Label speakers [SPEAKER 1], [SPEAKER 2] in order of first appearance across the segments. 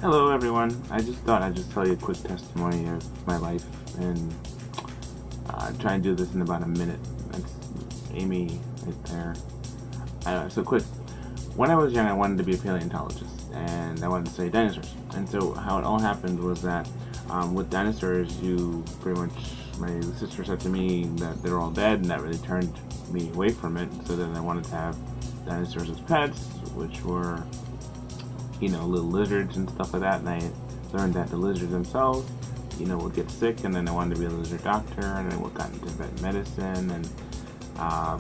[SPEAKER 1] Hello everyone. I just thought I'd just tell you a quick testimony of my life and try and do this in about a minute. That's Amy right there. So quick. When I was young, I wanted to be a paleontologist and I wanted to study dinosaurs. And so how it all happened was that with dinosaurs, you pretty much, my sister said to me that they're all dead, and that really turned me away from it. So then I wanted to have dinosaurs as pets, which were little lizards and stuff like that, and I learned that the lizards themselves, would get sick, and then I wanted to be a lizard doctor, and I got into vet medicine, and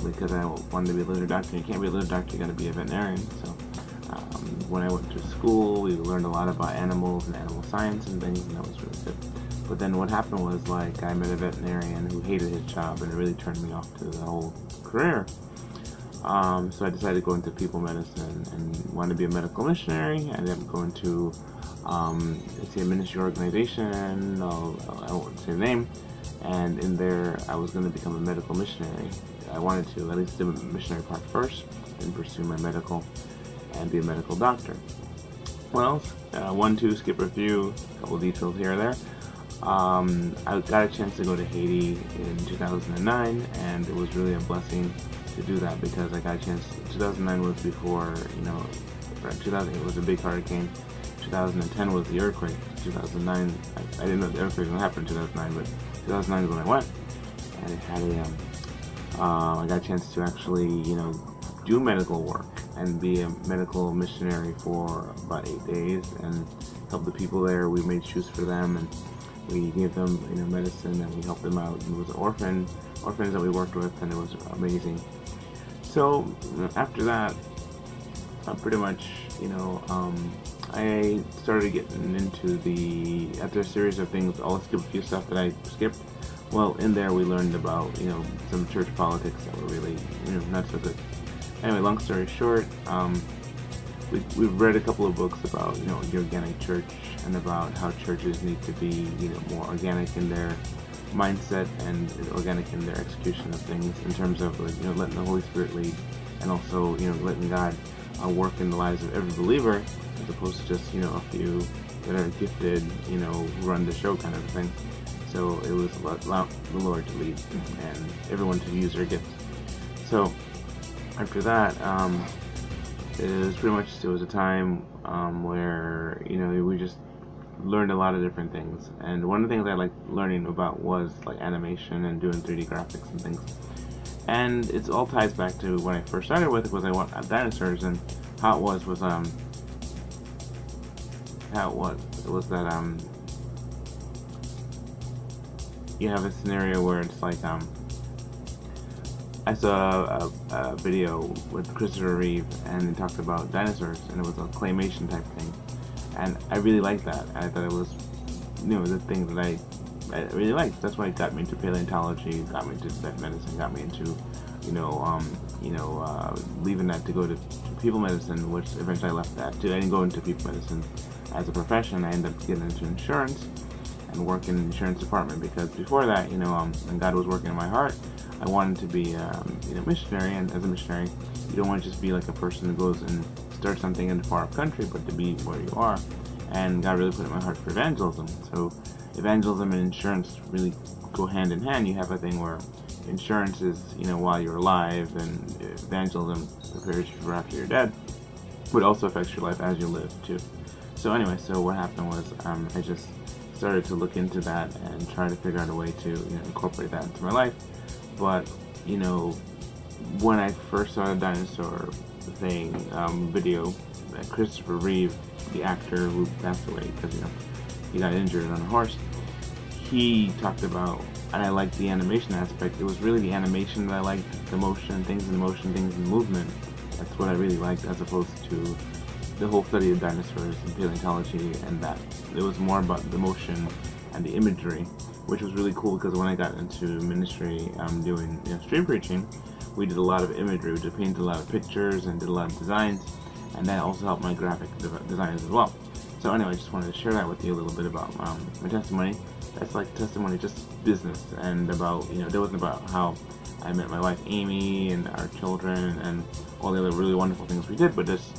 [SPEAKER 1] because I wanted to be a lizard doctor, you can't be a lizard doctor, you gotta be a veterinarian, so when I went to school, we learned a lot about animals and animal science and things, and that was really good. But then what happened was, I met a veterinarian who hated his job, and it really turned me off to the whole career. So I decided to go into people medicine and wanted to be a medical missionary. I ended up going to it's a ministry organization, I won't say the name, and in there I was going to become a medical missionary. I wanted to at least do the missionary part first and pursue my medical and be a medical doctor. Well, one, two, skip a few, couple details here or there. I got a chance to go to Haiti in 2009, and it was really a blessing to do that because I got a chance. 2009 was before, 2008 was a big hurricane. 2010 was the earthquake. 2009, I didn't know the earthquake was going to happen in 2009, but 2009 is when I went, and it had I got a chance to actually, do medical work and be a medical missionary for about 8 days and help the people there. We made shoes for them, and we gave them, medicine, and we helped them out. It was orphans that we worked with, and it was amazing. So after that, pretty much, I started getting into after a series of things. I'll skip a few stuff that I skipped. Well, in there we learned about, some church politics that were really, not so good. Anyway, long story short, we've read a couple of books about, the organic church and about how churches need to be, more organic in their mindset and organic in their execution of things in terms of, letting the Holy Spirit lead, and also, letting God work in the lives of every believer as opposed to just, a few that are gifted, run the show kind of thing. So it was allow the Lord to lead and everyone to use their gifts. So after that, it was a time where we just learned a lot of different things, and one of the things I liked learning about was animation and doing 3D graphics and things. And it all ties back to when I first started with it, was I want dinosaurs, and how it was that you have a scenario where it's I saw a video with Christopher Reeve, and they talked about dinosaurs, and it was a claymation type thing, and I really liked that. I thought it was, the thing that I really liked. That's why it got me into paleontology, got me into vet medicine, got me into, leaving that to go to people medicine, which eventually I left that too. I didn't go into people medicine as a profession. I ended up getting into insurance and work in the insurance department, because before that, when God was working in my heart, I wanted to be, missionary. And as a missionary, you don't want to just be like a person who goes and starts something in a far country, but to be where you are. And God really put it in my heart for evangelism. So evangelism and insurance really go hand in hand. You have a thing where insurance is, while you're alive, and evangelism prepares you for after you're dead, but also affects your life as you live too. So anyway, so what happened was I just started to look into that and try to figure out a way to incorporate that into my life. But when I first saw the dinosaur thing video, Christopher Reeve, the actor who passed away because he got injured on a horse, he talked about, and I liked the animation aspect. It was really the animation that I liked, the motion, things in motion, things in movement. That's what I really liked, as opposed to the whole study of dinosaurs and paleontology, and that it was more about the motion and the imagery, which was really cool. Because when I got into ministry, doing stream preaching, we did a lot of imagery. We painted a lot of pictures and did a lot of designs, and that also helped my graphic designers as well. So anyway, I just wanted to share that with you a little bit about my testimony. That's testimony, just business, and about it wasn't about how I met my wife Amy and our children and all the other really wonderful things we did, but just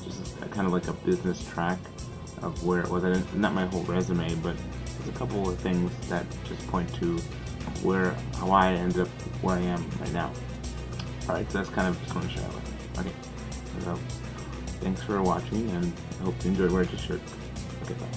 [SPEAKER 1] kind of like a business track of where it was. Not my whole resume, but there's a couple of things that just point to how I ended up where I am right now. Alright, so that's kind of just want to share with you. Okay, so thanks for watching, and I hope you enjoyed wearing the shirt. Okay, bye.